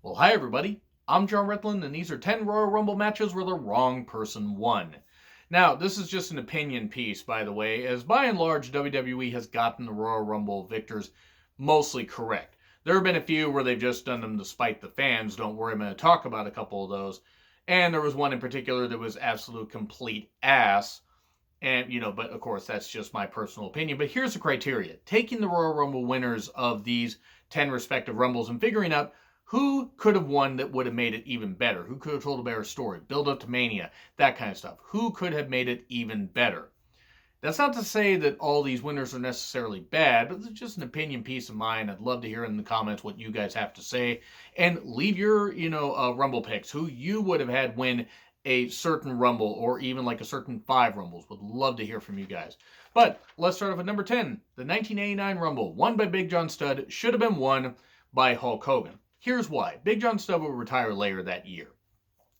Well, hi everybody. I'm John Retland, and these are 10 Royal Rumble matches where the wrong person won. Now, this is just an opinion piece, by the way, as by and large, WWE has gotten the Royal Rumble victors mostly correct. There have been a few where they've just done them to spite the fans. Don't worry, I'm going to talk about a couple of those. And there was one in particular that was absolute complete ass. And, but of course, that's just my personal opinion. But here's the criteria. Taking the Royal Rumble winners of these 10 respective Rumbles and figuring out who could have won that would have made it even better? Who could have told a better story? Build up to Mania, that kind of stuff. Who could have made it even better? That's not to say that all these winners are necessarily bad, but it's just an opinion piece of mine. I'd love to hear in the comments what you guys have to say. And leave your, Rumble picks, who you would have had win a certain Rumble or even like a certain 5 Rumbles. Would love to hear from you guys. But let's start off with number 10, the 1989 Rumble, won by Big John Studd, should have been won by Hulk Hogan. Here's why. Big John Studd will retire later that year.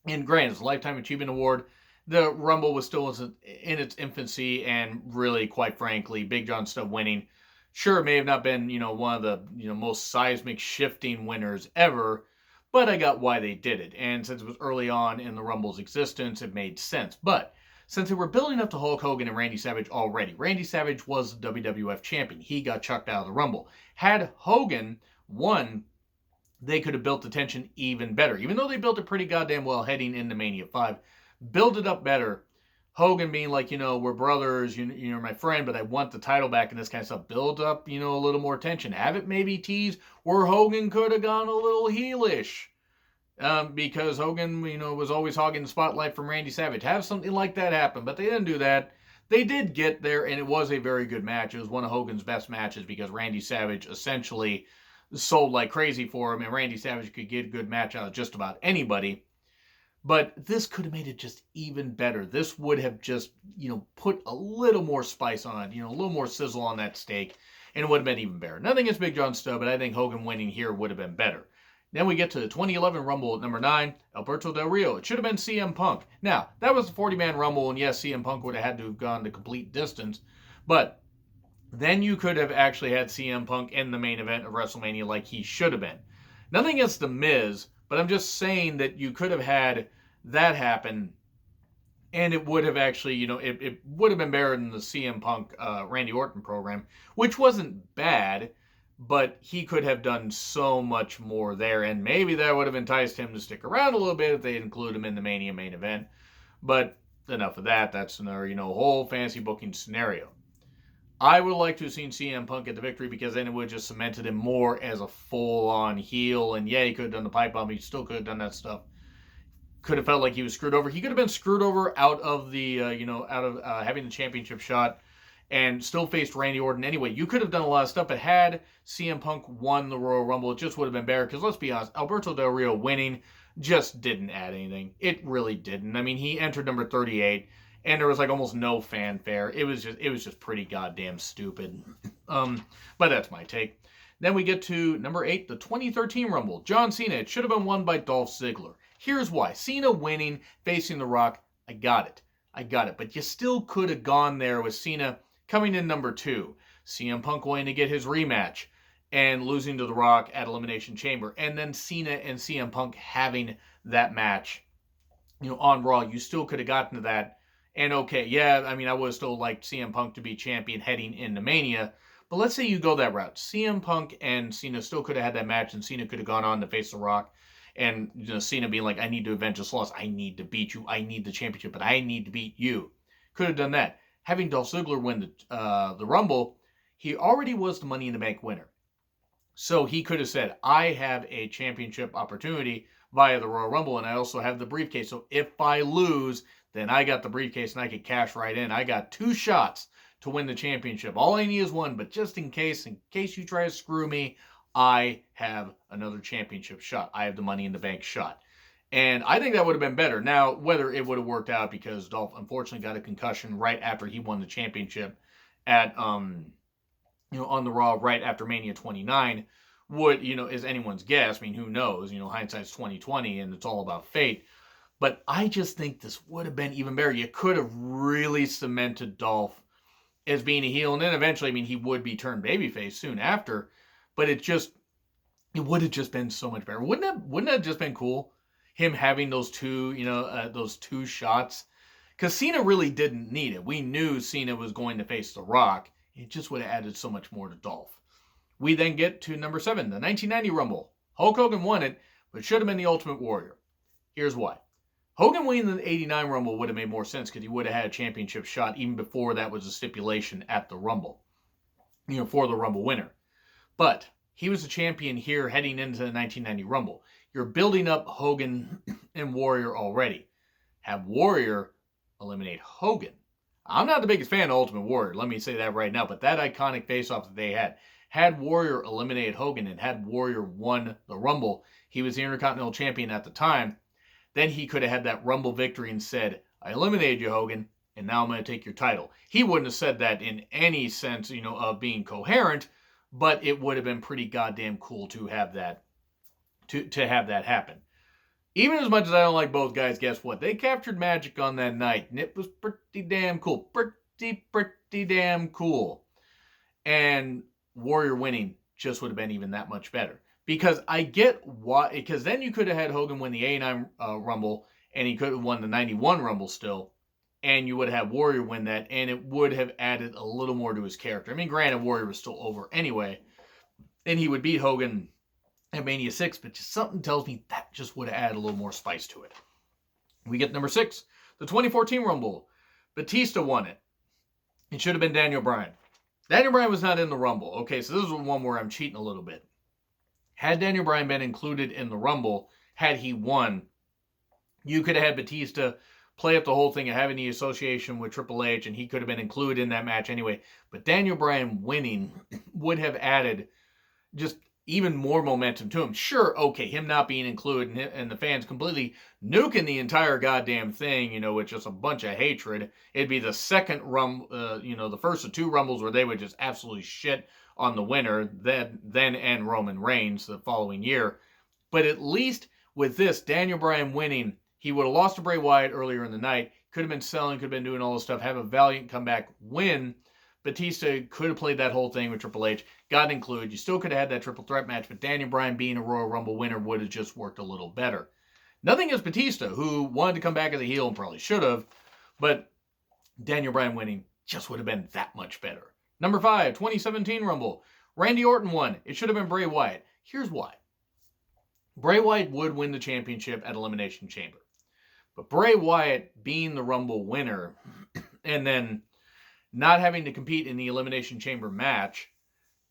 And granted, it's a Lifetime Achievement Award. The Rumble was still in its infancy, and really, quite frankly, Big John Studd winning, sure, it may have not been, one of the, most seismic shifting winners ever, but I got why they did it. And since it was early on in the Rumble's existence, it made sense. But since they were building up to Hulk Hogan and Randy Savage already, Randy Savage was the WWF champion. He got chucked out of the Rumble. Had Hogan won, they could have built the tension even better. Even though they built it pretty goddamn well heading into Mania 5, build it up better. Hogan being like, we're brothers, you're my friend, but I want the title back and this kind of stuff. Build up, a little more tension. Have it maybe tease where Hogan could have gone a little heelish. Because Hogan, was always hogging the spotlight from Randy Savage. Have something like that happen, but they didn't do that. They did get there, and it was a very good match. It was one of Hogan's best matches because Randy Savage essentially sold like crazy for him, and Randy Savage could get a good match out of just about anybody. But this could have made it just even better. This would have just, put a little more spice on it, a little more sizzle on that steak, and it would have been even better. Nothing against Big John Studd, but I think Hogan winning here would have been better. Then we get to the 2011 Rumble at number 9, Alberto Del Rio. It should have been CM Punk. Now, that was the 40-man Rumble, and yes, CM Punk would have had to have gone the complete distance, but then you could have actually had CM Punk in the main event of WrestleMania like he should have been. Nothing against The Miz, but I'm just saying that you could have had that happen, and it would have actually, it would have been better than the CM Punk Randy Orton program, which wasn't bad, but he could have done so much more there, and maybe that would have enticed him to stick around a little bit if they include him in the Mania main event. But enough of that. That's another, whole fancy booking scenario. I would like to have seen CM Punk get the victory because then it would have just cemented him more as a full-on heel. And yeah, he could have done the pipe bomb. He still could have done that stuff. Could have felt like he was screwed over. He could have been screwed over out of the, having the championship shot and still faced Randy Orton anyway. You could have done a lot of stuff, but had CM Punk won the Royal Rumble, it just would have been better. Because let's be honest, Alberto Del Rio winning just didn't add anything. It really didn't. I mean, he entered number 38. And there was like almost no fanfare. It was just pretty goddamn stupid. But that's my take. Then we get to number 8, the 2013 Rumble. John Cena. It should have been won by Dolph Ziggler. Here's why. Cena winning, facing The Rock. I got it. But you still could have gone there with Cena coming in number 2. CM Punk wanting to get his rematch and losing to The Rock at Elimination Chamber. And then Cena and CM Punk having that match, on Raw. You still could have gotten to that. And okay, yeah, I mean, I would have still liked CM Punk to be champion heading into Mania. But let's say you go that route. CM Punk and Cena still could have had that match, and Cena could have gone on to face The Rock. And Cena being like, I need to avenge this loss. I need to beat you. I need the championship, but I need to beat you. Could have done that. Having Dolph Ziggler win the Rumble, he already was the Money in the Bank winner. So he could have said, I have a championship opportunity via the Royal Rumble, and I also have the briefcase. So if I lose, then I got the briefcase and I could cash right in. I got 2 shots to win the championship. All I need is 1, but just in case you try to screw me, I have another championship shot. I have the Money in the Bank shot. And I think that would have been better. Now, whether it would have worked out because Dolph unfortunately got a concussion right after he won the championship at, on the Raw right after Mania 29 would, is anyone's guess. I mean, who knows? Hindsight's 20/20 and it's all about fate. But I just think this would have been even better. You could have really cemented Dolph as being a heel. And then eventually, I mean, he would be turned babyface soon after. But it just, It would have just been so much better. Wouldn't that have just been cool? Him having those two, those two shots. Because Cena really didn't need it. We knew Cena was going to face The Rock. It just would have added so much more to Dolph. We then get to number 7, the 1990 Rumble. Hulk Hogan won it, but should have been the Ultimate Warrior. Here's why. Hogan winning the 89 Rumble would have made more sense because he would have had a championship shot even before that was a stipulation at the Rumble, for the Rumble winner. But he was a champion here heading into the 1990 Rumble. You're building up Hogan and Warrior already. Have Warrior eliminate Hogan. I'm not the biggest fan of Ultimate Warrior, let me say that right now, but that iconic face-off that they had Warrior eliminated Hogan and had Warrior won the Rumble, he was the Intercontinental Champion at the time, then he could have had that Rumble victory and said, I eliminated you, Hogan, and now I'm going to take your title. He wouldn't have said that in any sense, of being coherent, but it would have been pretty goddamn cool to have that to have that happen. Even as much as I don't like both guys, guess what? They captured magic on that night, and it was pretty damn cool. Pretty damn cool. And Warrior winning just would have been even that much better. Because I get why, because then you could have had Hogan win the 89 Rumble, and he could have won the 91 Rumble still, and you would have had Warrior win that, and it would have added a little more to his character. I mean, granted, Warrior was still over anyway, and he would beat Hogan at Mania 6, but just something tells me that just would have added a little more spice to it. We get number 6, the 2014 Rumble. Batista won it. It should have been Daniel Bryan. Daniel Bryan was not in the Rumble. Okay, so this is one where I'm cheating a little bit. Had Daniel Bryan been included in the Rumble, had he won, you could have had Batista play up the whole thing of having the association with Triple H, and he could have been included in that match anyway. But Daniel Bryan winning would have added just even more momentum to him. Sure, okay, him not being included and the fans completely nuking the entire goddamn thing, with just a bunch of hatred. It'd be the second the first of 2 Rumbles where they would just absolutely shit on the winner, then and Roman Reigns the following year. But at least with this, Daniel Bryan winning, he would have lost to Bray Wyatt earlier in the night, could have been selling, could have been doing all this stuff, have a valiant comeback, win. Batista could have played that whole thing with Triple H, got included. You still could have had that triple threat match, but Daniel Bryan being a Royal Rumble winner would have just worked a little better. Nothing against Batista, who wanted to come back as a heel and probably should have, but Daniel Bryan winning just would have been that much better. Number 5, 2017 Rumble. Randy Orton won. It should have been Bray Wyatt. Here's why. Bray Wyatt would win the championship at Elimination Chamber. But Bray Wyatt being the Rumble winner and then not having to compete in the Elimination Chamber match,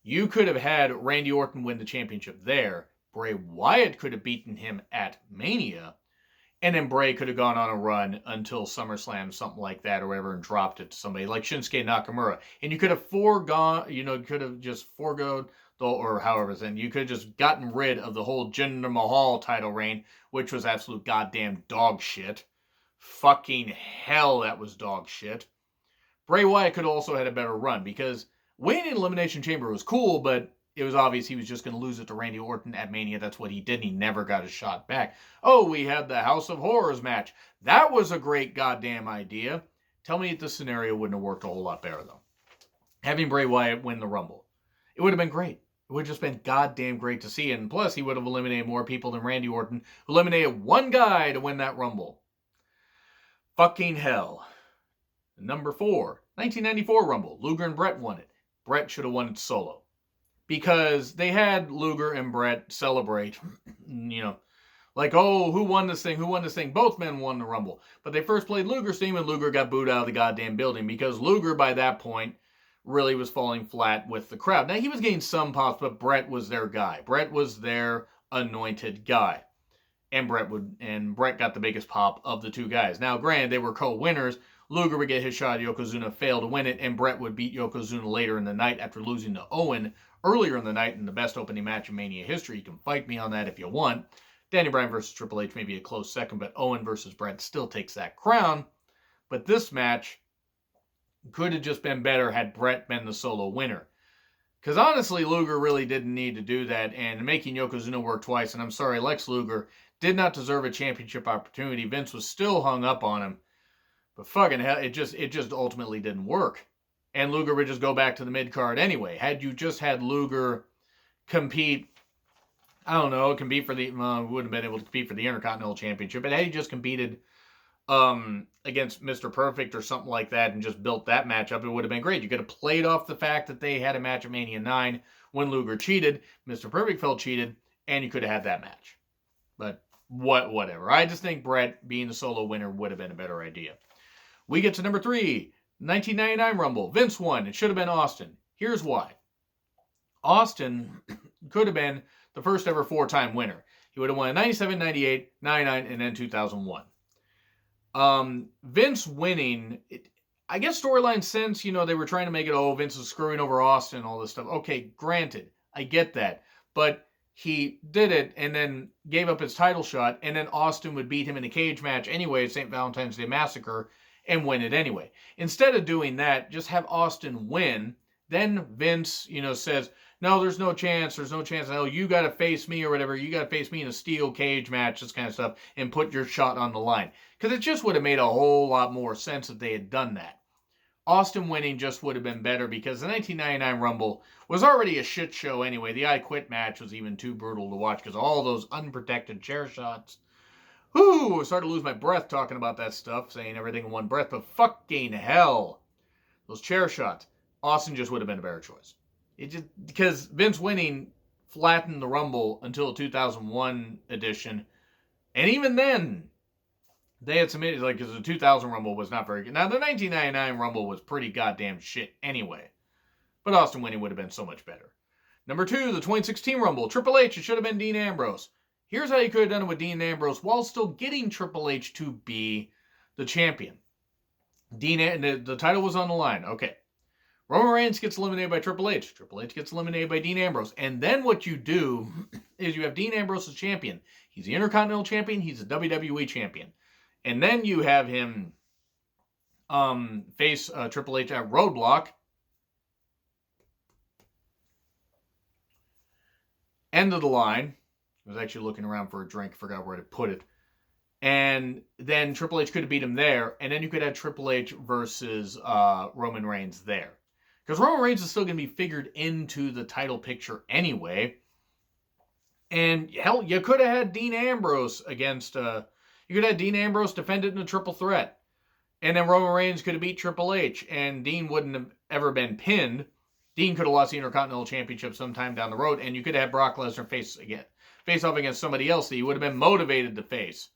you could have had Randy Orton win the championship there. Bray Wyatt could have beaten him at Mania, and then Bray could have gone on a run until SummerSlam, something like that, or whatever, and dropped it to somebody like Shinsuke Nakamura. And you could have just foregoed, or however, then you could have just gotten rid of the whole Jinder Mahal title reign, which was absolute goddamn dog shit. Fucking hell, that was dog shit. Bray Wyatt could have also had a better run, because winning in Elimination Chamber was cool, but it was obvious he was just going to lose it to Randy Orton at Mania. That's what he did. He never got a shot back. Oh, we had the House of Horrors match. That was a great goddamn idea. Tell me if the scenario wouldn't have worked a whole lot better, though. Having Bray Wyatt win the Rumble. It would have been great. It would have just been goddamn great to see. And plus, he would have eliminated more people than Randy Orton, who eliminated one guy to win that Rumble. Fucking hell. Number 4, 1994 Rumble. Luger and Brett won it. Brett should have won it solo. Because they had Luger and Brett celebrate, like, oh, who won this thing? Who won this thing? Both men won the Rumble. But they first played Luger's theme, and Luger got booed out of the goddamn building because Luger, by that point, really was falling flat with the crowd. Now, he was getting some pops, but Brett was their guy. Brett was their anointed guy. And Brett got the biggest pop of the two guys. Now, granted, they were co-winners. Luger would get his shot at Yokozuna, fail to win it, and Brett would beat Yokozuna later in the night after losing to Owen earlier in the night in the best opening match in Mania history. You can fight me on that if you want. Daniel Bryan versus Triple H may be a close second, but Owen versus Brett still takes that crown. But this match could have just been better had Brett been the solo winner. Because honestly, Luger really didn't need to do that, and making Yokozuna work twice, and I'm sorry, Lex Luger did not deserve a championship opportunity. Vince was still hung up on him. But fucking hell, it just ultimately didn't work. And Luger would just go back to the mid-card anyway. Had you just had Luger compete I don't know, compete for the, wouldn't have been able to compete for the Intercontinental Championship. But had he just competed against Mr. Perfect or something like that and just built that match up, it would have been great. You could have played off the fact that they had a match at Mania 9 when Luger cheated, Mr. Perfect felt cheated, and you could have had that match. But whatever. I just think Bret being the solo winner would have been a better idea. We get to number 3, 1999 Rumble. Vince won. It should have been Austin. Here's why. Austin could have been the first ever 4-time winner. He would have won in 97, 98, 99, and then 2001. Vince winning, I guess storyline sense, they were trying to make it, Vince was screwing over Austin and all this stuff. Okay, granted, I get that. But he did it and then gave up his title shot, and then Austin would beat him in a cage match anyway at St. Valentine's Day Massacre and win it anyway. Instead of doing that, just have Austin win. Then Vince, says, no, there's no chance. Hell, you got to face me or whatever. You got to face me in a steel cage match, this kind of stuff, and put your shot on the line. Because it just would have made a whole lot more sense if they had done that. Austin winning just would have been better because the 1999 Rumble was already a shit show anyway. The I Quit match was even too brutal to watch because all those unprotected chair shots. Whew, I started to lose my breath talking about that stuff, saying everything in one breath, but fucking hell. Those chair shots. Austin just would have been a better choice. Because Vince winning flattened the Rumble until the 2001 edition. And even then, they had some issues, because the 2000 Rumble was not very good. Now, the 1999 Rumble was pretty goddamn shit anyway. But Austin winning would have been so much better. Number 2, the 2016 Rumble. Triple H, it should have been Dean Ambrose. Here's how you could have done it with Dean Ambrose while still getting Triple H to be the champion. The title was on the line. Okay. Roman Reigns gets eliminated by Triple H. Triple H gets eliminated by Dean Ambrose. And then what you do is you have Dean Ambrose as champion. He's the Intercontinental Champion. He's the WWE Champion. And then you have him face Triple H at Roadblock. End of the line. I was actually looking around for a drink. Forgot where to put it. And then Triple H could have beat him there. And then you could have Triple H versus Roman Reigns there. Because Roman Reigns is still going to be figured into the title picture anyway. And hell, you could have had Dean Ambrose against... you could have Dean Ambrose defend it in a triple threat. And then Roman Reigns could have beat Triple H. And Dean wouldn't have ever been pinned. Dean could have lost the Intercontinental Championship sometime down the road. And you could have Brock Lesnar face off against somebody else that you would have been motivated to face.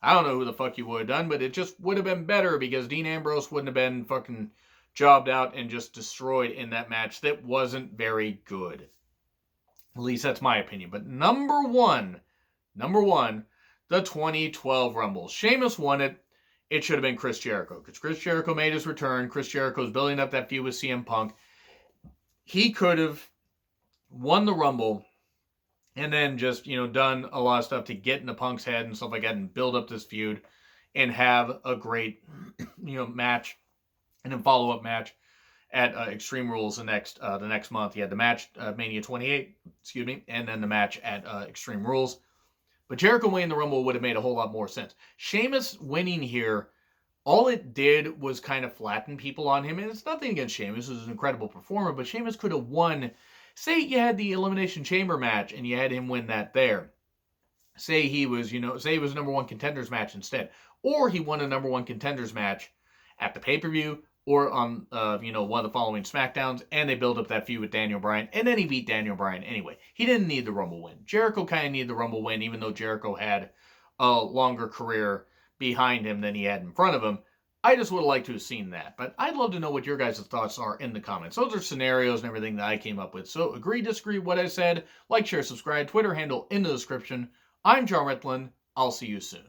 I don't know who the fuck you would have done, but it just would have been better because Dean Ambrose wouldn't have been fucking jobbed out and just destroyed in that match that wasn't very good. At least that's my opinion. But number one, the 2012 Rumble. Sheamus won it. It should have been Chris Jericho because Chris Jericho made his return. Chris Jericho's building up that feud with CM Punk. He could have won the Rumble and then just, done a lot of stuff to get into Punk's head and stuff like that and build up this feud and have a great, match and then follow-up match at Extreme Rules the next month. You had the match, Mania 28, and then the match at Extreme Rules. But Jericho winning the Rumble would have made a whole lot more sense. Sheamus winning here, all it did was kind of flatten people on him. And it's nothing against Sheamus. He was an incredible performer, but Sheamus could have won. Say you had the Elimination Chamber match and you had him win that there. Say he was, say it was a number one contenders match instead. Or he won a number one contenders match at the pay-per-view or on, one of the following SmackDowns, and they built up that feud with Daniel Bryan, and then he beat Daniel Bryan anyway. He didn't need the Rumble win. Jericho kind of needed the Rumble win, even though Jericho had a longer career behind him than he had in front of him. I just would have liked to have seen that. But I'd love to know what your guys' thoughts are in the comments. Those are scenarios and everything that I came up with. So agree, disagree, what I said. Like, share, subscribe. Twitter handle in the description. I'm John Ritlin. I'll see you soon.